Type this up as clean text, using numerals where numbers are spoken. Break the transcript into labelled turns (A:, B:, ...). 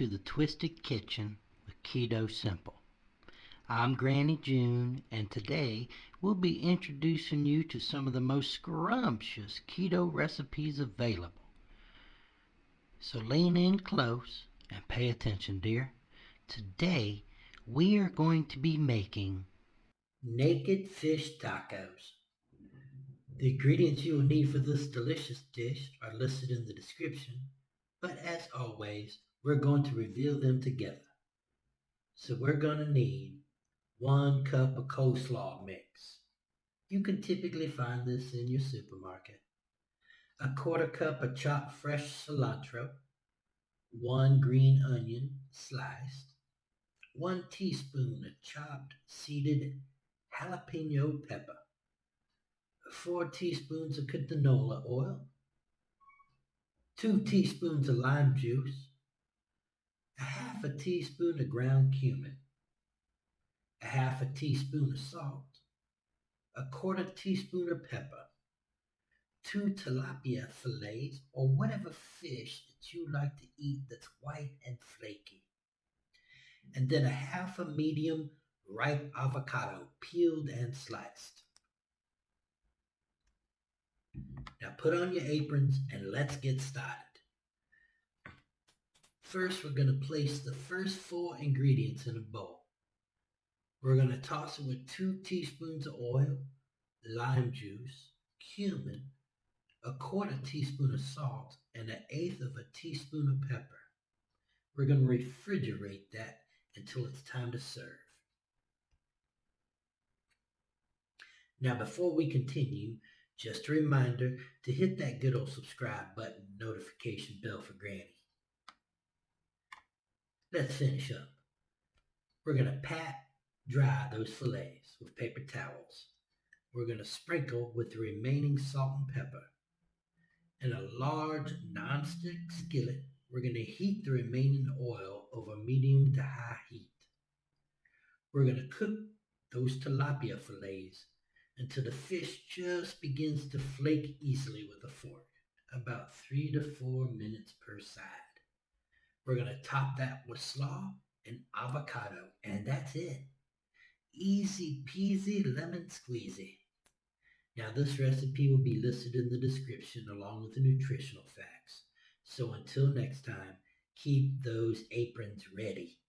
A: to the Twisted Kitchen with Keto Simple. I'm Granny June, and today we'll be introducing you to some of the most scrumptious keto recipes available. So lean in close and pay attention, dear. Today we are going to be making naked fish tacos. The ingredients you will need for this delicious dish are listed in the description, but as always, we're going to reveal them together. So we're going to need 1 cup of coleslaw mix. You can typically find this in your supermarket. A 1/4 cup of chopped fresh cilantro, 1 green onion sliced, 1 teaspoon of chopped seeded jalapeno pepper, 4 teaspoons of canola oil, 2 teaspoons of lime juice, a 1/2 teaspoon of ground cumin, a 1/2 teaspoon of salt, a 1/4 teaspoon of pepper, 2 tilapia fillets or whatever fish that you like to eat that's white and flaky, and then a 1/2 medium ripe avocado peeled and sliced. Now put on your aprons and let's get started. First, we're going to place the first 4 ingredients in a bowl. We're going to toss it with 2 teaspoons of oil, lime juice, cumin, a 1/4 teaspoon of salt, and 1/8 of a teaspoon of pepper. We're going to refrigerate that until it's time to serve. Now, before we continue, just a reminder to hit that good old subscribe button, notification bell for Granny. Let's finish up. We're going to pat dry those fillets with paper towels. We're going to sprinkle with the remaining salt and pepper. In a large nonstick skillet, we're going to heat the remaining oil over medium to high heat. We're going to cook those tilapia fillets until the fish just begins to flake easily with a fork, about 3 to 4 minutes per side. We're going to top that with slaw and avocado, and that's it. Easy peasy lemon squeezy. Now this recipe will be listed in the description along with the nutritional facts. So until next time, keep those aprons ready.